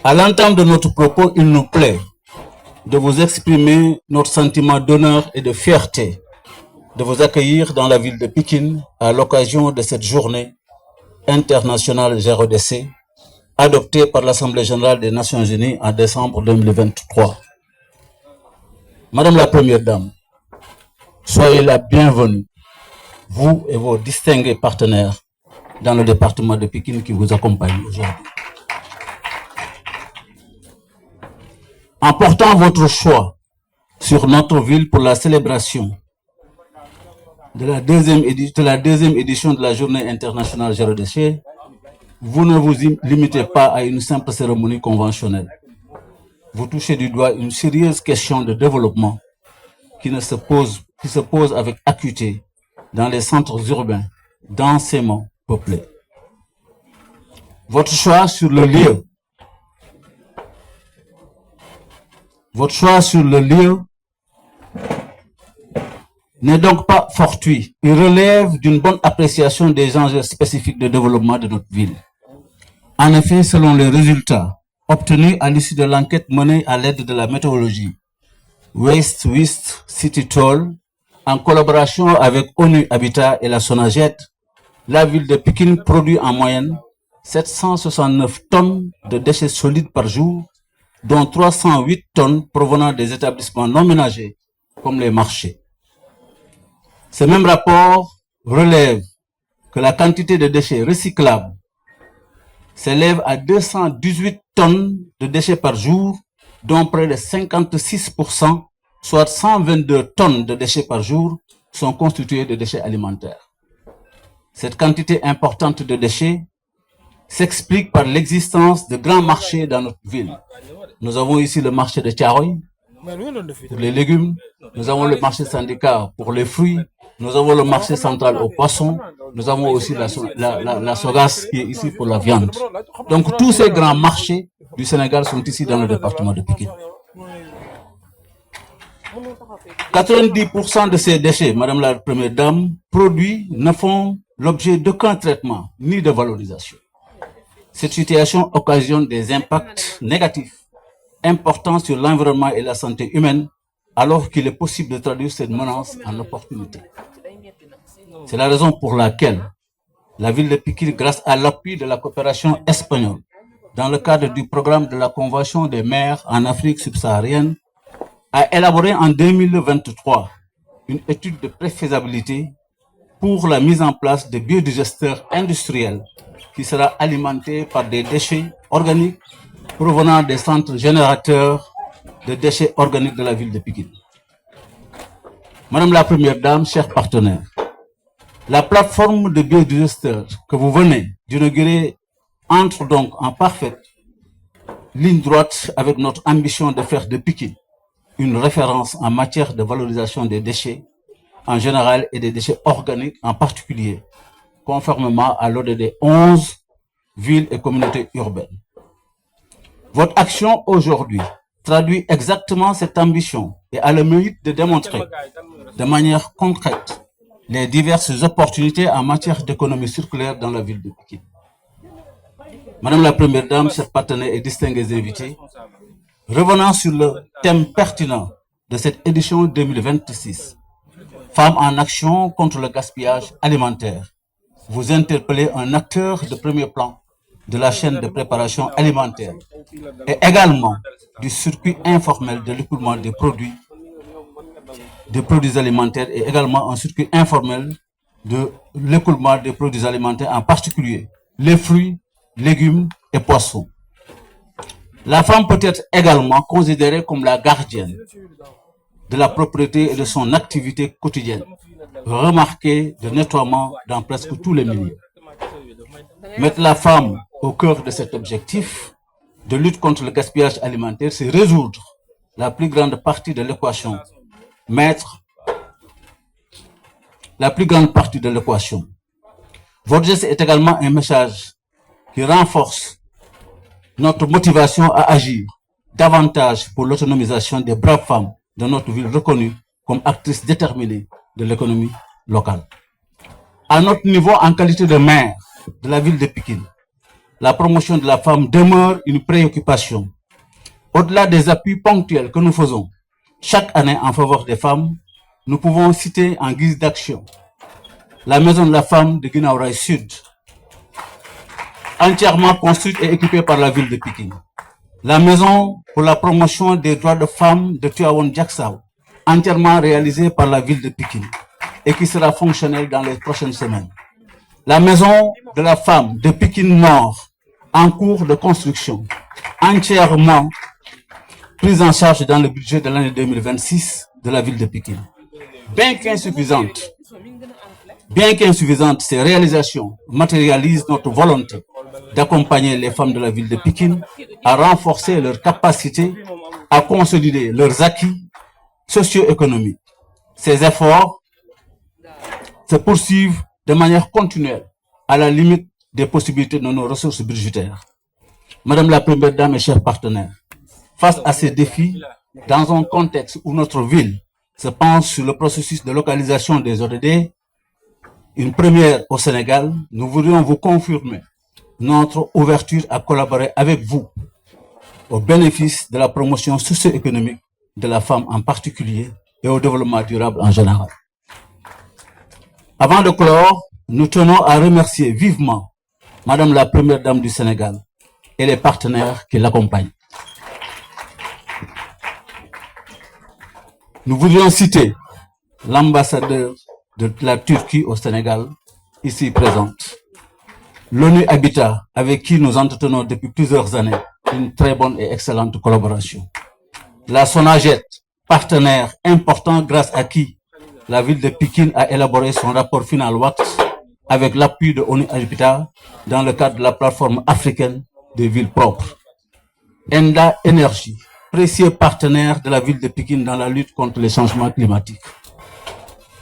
À l'entame de notre propos, il nous plaît de vous exprimer notre sentiment d'honneur et de fierté de vous accueillir dans la ville de Pékin à l'occasion de cette journée internationale zéro déchet adoptée par l'Assemblée générale des Nations unies en décembre 2023. Madame la Première Dame, soyez la bienvenue, vous et vos distingués partenaires dans le département de Pékin qui vous accompagnent aujourd'hui. En portant votre choix sur notre ville pour la célébration de la deuxième édition de la Journée internationale zéro déchet, vous ne vous limitez pas à une simple cérémonie conventionnelle. Vous touchez du doigt une sérieuse question de développement qui se pose avec acuité dans les centres urbains densément peuplés. Votre choix sur le lieu n'est donc pas fortuit. Il relève d'une bonne appréciation des enjeux spécifiques de développement de notre ville. En effet, selon les résultats obtenus à l'issue de l'enquête menée à l'aide de la météorologie Waste West City Toll, en collaboration avec ONU Habitat et la SONAGED, la ville de Pékin produit en moyenne 769 tonnes de déchets solides par jour, dont 308 tonnes provenant des établissements non ménagers, comme les marchés. Ce même rapport relève que la quantité de déchets recyclables s'élève à 218 tonnes de déchets par jour, dont près de 56%, soit 122 tonnes de déchets par jour, sont constitués de déchets alimentaires. Cette quantité importante de déchets s'explique par l'existence de grands marchés dans notre ville. Nous avons ici le marché de Thiaroye pour les légumes, nous avons le marché syndicat pour les fruits, nous avons le marché central aux poissons, nous avons aussi la Sogas qui est ici pour la viande. Donc tous ces grands marchés du Sénégal sont ici dans le département de Pékin. 90% de ces déchets, Madame la Première Dame, produits ne font l'objet d'aucun traitement ni de valorisation. Cette situation occasionne des impacts négatifs importants sur l'environnement et la santé humaine, alors qu'il est possible de traduire cette menace en opportunité. C'est la raison pour laquelle la ville de Pékin, grâce à l'appui de la coopération espagnole, dans le cadre du programme de la Convention des maires en Afrique subsaharienne, a élaboré en 2023 une étude de préfaisabilité pour la mise en place de biodigesteurs industriels qui sera alimenté par des déchets organiques provenant des centres générateurs de déchets organiques de la ville de Pékin. Madame la Première Dame, chers partenaires, la plateforme de biodigesteurs que vous venez d'inaugurer entre donc en parfaite ligne droite avec notre ambition de faire de Pékin une référence en matière de valorisation des déchets en général et des déchets organiques en particulier, conformément à l'ordre des 11 villes et communautés urbaines. Votre action aujourd'hui traduit exactement cette ambition et a le mérite de démontrer de manière concrète les diverses opportunités en matière d'économie circulaire dans la ville de Pékin. Madame la Première Dame, chers partenaires et distingués invités, revenant sur le thème pertinent de cette édition 2026, Femmes en action contre le gaspillage alimentaire, vous interpellez un acteur de premier plan de la chaîne de préparation alimentaire et également du circuit informel de l'écoulement des produits alimentaires et également un circuit informel de l'écoulement des produits alimentaires, en particulier les fruits, légumes et poissons. La femme peut être également considérée comme la gardienne de la propriété et de son activité quotidienne, remarquée de nettoiement dans presque tous les milieux. Mettre la femme au cœur de cet objectif de lutte contre le gaspillage alimentaire, c'est résoudre la plus grande partie de l'équation. La plus grande partie de l'équation. Votre geste est également un message qui renforce notre motivation à agir davantage pour l'autonomisation des braves femmes de notre ville reconnue comme actrices déterminées de l'économie locale. À notre niveau, en qualité de maire de la ville de Pékin, la promotion de la femme demeure une préoccupation. Au-delà des appuis ponctuels que nous faisons chaque année en faveur des femmes, nous pouvons citer en guise d'action la Maison de la Femme de Guinaw Rail Sud, entièrement construite et équipée par la ville de Pikine. La Maison pour la promotion des droits de femmes de Tivaouane Diacksao, entièrement réalisée par la ville de Pikine et qui sera fonctionnelle dans les prochaines semaines. La Maison de la Femme de Pikine Nord, en cours de construction, entièrement prise en charge dans le budget de l'année 2026 de la ville de Pikine. Bien qu'insuffisante, ces réalisations matérialisent notre volonté d'accompagner les femmes de la ville de Pikine à renforcer leur capacité à consolider leurs acquis socio-économiques. Ces efforts se poursuivent de manière continuelle à la limite des possibilités de nos ressources budgétaires. Madame la Première Dame et chers partenaires, face à ces défis, dans un contexte où notre ville se penche sur le processus de localisation des ODD, une première au Sénégal, nous voudrions vous confirmer notre ouverture à collaborer avec vous au bénéfice de la promotion socio-économique de la femme en particulier et au développement durable en général. Avant de clore, nous tenons à remercier vivement Madame la Première Dame du Sénégal et les partenaires qui l'accompagnent. Nous voudrions citer l'ambassadeur de la Turquie au Sénégal, ici présente, l'ONU Habitat, avec qui nous entretenons depuis plusieurs années une très bonne et excellente collaboration. La SONAGED, partenaire important grâce à qui la ville de Pikine a élaboré son rapport final WACT avec l'appui de ONU Habitat dans le cadre de la plateforme africaine des villes propres. Enda Energy, précieux partenaire de la ville de Pikine dans la lutte contre les changements climatiques.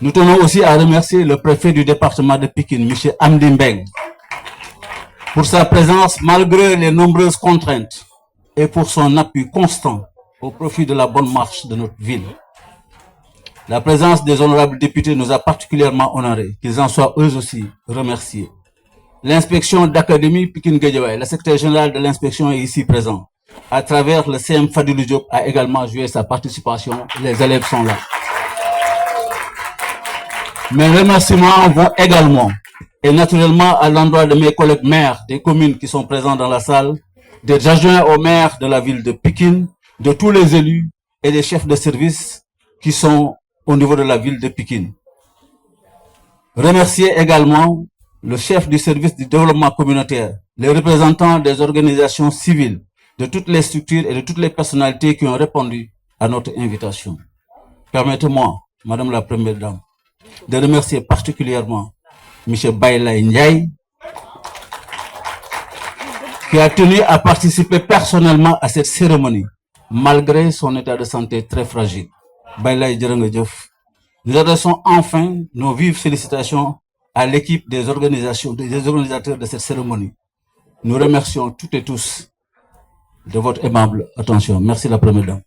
Nous tenons aussi à remercier le préfet du département de Pikine, M. Amdi Mbeng, pour sa présence malgré les nombreuses contraintes et pour son appui constant au profit de la bonne marche de notre ville. La présence des honorables députés nous a particulièrement honorés, qu'ils en soient eux aussi remerciés. L'inspection d'académie Pikine-Guédiawaye, le secrétaire général de l'inspection est ici présent. À travers le CM Fadilou Diop a également joué sa participation. Les élèves sont là. Mes remerciements vont également, et naturellement à l'endroit de mes collègues maires des communes qui sont présents dans la salle, des adjoints au maire de la ville de Pikine, de tous les élus et des chefs de service qui sont au niveau de la ville de Pikine. Remercier également le chef du service du développement communautaire, les représentants des organisations civiles, de toutes les structures et de toutes les personnalités qui ont répondu à notre invitation. Permettez-moi, Madame la Première Dame, de remercier particulièrement M. Baïlaï Ndiaye, qui a tenu à participer personnellement à cette cérémonie, malgré son état de santé très fragile. Baïlaï Djerengedjof. Nous adressons enfin nos vives félicitations à l'équipe des organisateurs de cette cérémonie. Nous remercions toutes et tous de votre aimable attention. Merci la Première Dame.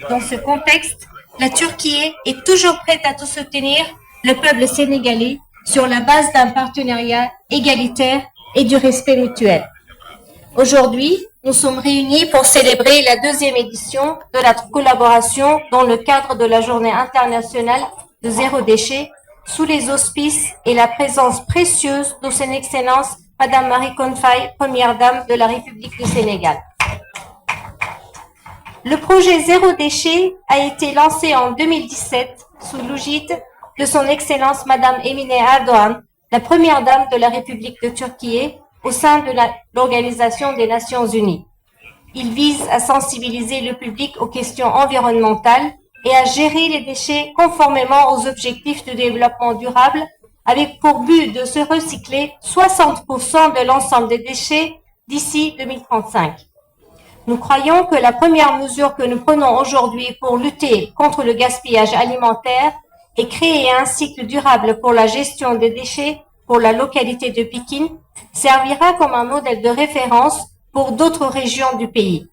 Dans ce contexte, la Turquie est toujours prête à tout soutenir le peuple sénégalais sur la base d'un partenariat égalitaire et du respect mutuel. Aujourd'hui, nous sommes réunis pour célébrer la deuxième édition de notre collaboration dans le cadre de la Journée internationale de zéro déchet sous les auspices et la présence précieuse de son Excellence Madame Marie Coll Faye, Première Dame de la République du Sénégal. Le projet Zéro déchet a été lancé en 2017 sous l'égide de son Excellence Madame Emine Erdoğan, la Première Dame de la République de Turquie, au sein de l'Organisation des Nations Unies. Il vise à sensibiliser le public aux questions environnementales et à gérer les déchets conformément aux objectifs de développement durable, avec pour but de se recycler 60% de l'ensemble des déchets d'ici 2035. Nous croyons que la première mesure que nous prenons aujourd'hui pour lutter contre le gaspillage alimentaire et créer un cycle durable pour la gestion des déchets pour la localité de Pikine servira comme un modèle de référence pour d'autres régions du pays.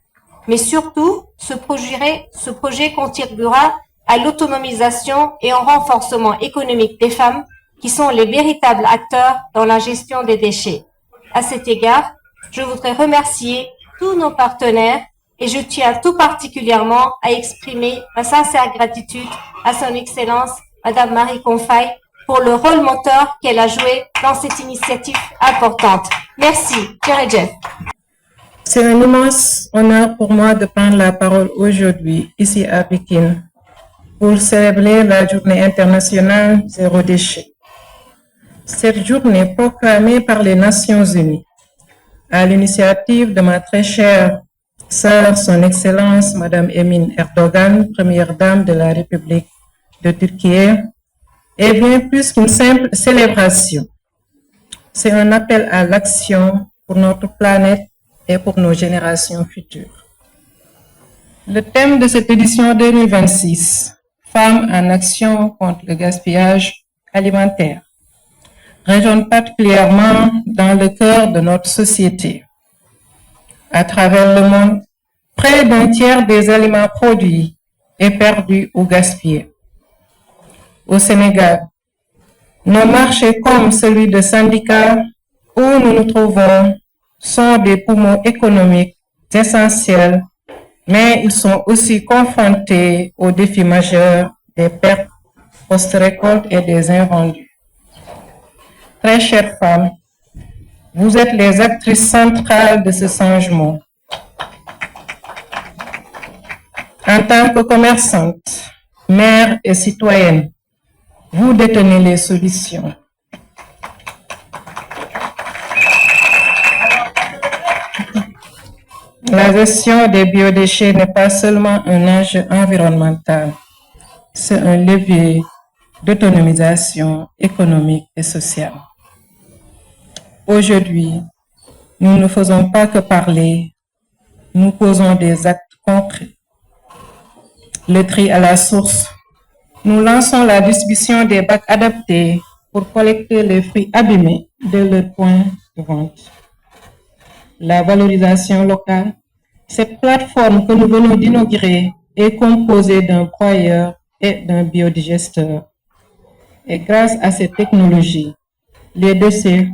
Mais surtout, ce projet contribuera à l'autonomisation et au renforcement économique des femmes qui sont les véritables acteurs dans la gestion des déchets. À cet égard, je voudrais remercier tous nos partenaires et je tiens tout particulièrement à exprimer ma sincère gratitude à son Excellence, Madame Marie Confay, pour le rôle moteur qu'elle a joué dans cette initiative importante. Merci, Jeff. C'est un immense honneur pour moi de prendre la parole aujourd'hui, ici à Pékin, pour célébrer la Journée internationale zéro déchet. Cette journée proclamée par les Nations Unies, à l'initiative de ma très chère sœur, son Excellence, Madame Emine Erdogan, première dame de la République de Turquie, est bien plus qu'une simple célébration. C'est un appel à l'action pour notre planète et pour nos générations futures. Le thème de cette édition 2026, Femmes en action contre le gaspillage alimentaire, résonne particulièrement dans le cœur de notre société. À travers le monde, près d'un tiers des aliments produits est perdu ou gaspillé. Au Sénégal, nos marchés comme celui de syndicats où nous nous trouvons sont des poumons économiques essentiels, mais ils sont aussi confrontés aux défis majeurs des pertes post-récolte et des invendus. Très chères femmes, vous êtes les actrices centrales de ce changement. En tant que commerçantes, mères et citoyennes, vous détenez les solutions. La gestion des biodéchets n'est pas seulement un enjeu environnemental, c'est un levier d'autonomisation économique et sociale. Aujourd'hui, nous ne faisons pas que parler, nous posons des actes concrets. Le tri à la source. Nous lançons la distribution des bacs adaptés pour collecter les fruits abîmés de leur point de vente. La valorisation locale. Cette plateforme que nous venons d'inaugurer est composée d'un broyeur et d'un biodigesteur. Et grâce à cette technologie, les déchets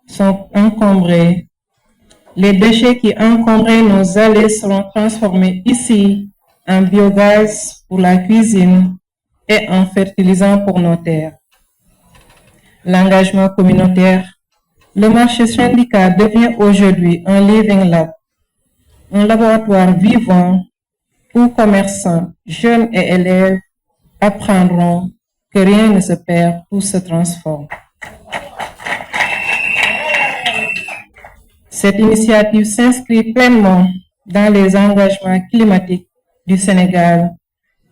sont encombrés. Les déchets qui encombraient nos allées seront transformés ici en biogaz pour la cuisine et en fertilisant pour nos terres. L'engagement communautaire. Le marché syndical devient aujourd'hui un living lab, un laboratoire vivant où commerçants, jeunes et élèves apprendront que rien ne se perd, tout se transforme. Cette initiative s'inscrit pleinement dans les engagements climatiques du Sénégal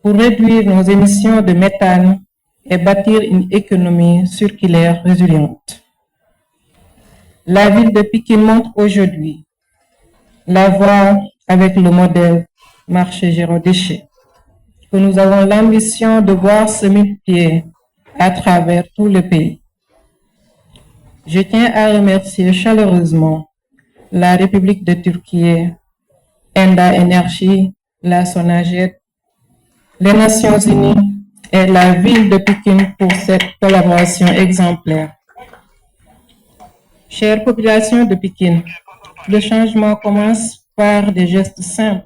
pour réduire nos émissions de méthane et bâtir une économie circulaire résiliente. La ville de Pékin montre aujourd'hui la voie avec le modèle marché zéro déchet que nous avons l'ambition de voir se multiplier à travers tout le pays. Je tiens à remercier chaleureusement la République de Turquie, Enda Energy, la SONAGED, les Nations Unies et la ville de Pékin pour cette collaboration exemplaire. Chère population de Pékin, le changement commence par des gestes simples.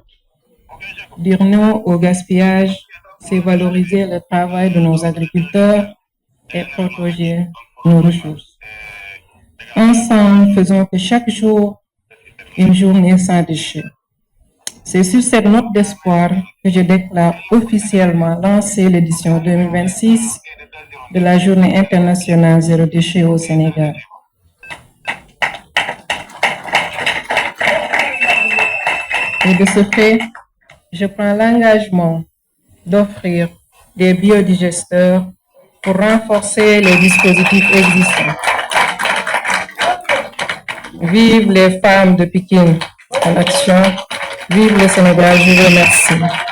Dire non au gaspillage, c'est valoriser le travail de nos agriculteurs et protéger nos ressources. Ensemble, faisons que chaque jour une journée sans déchets. C'est sur cette note d'espoir que je déclare officiellement lancer l'édition 2026 de la Journée internationale zéro déchet au Sénégal. Et de ce fait, je prends l'engagement d'offrir des biodigesteurs pour renforcer les dispositifs existants. Vive les femmes de Pékin en action, vive le Sénégal, je vous remercie.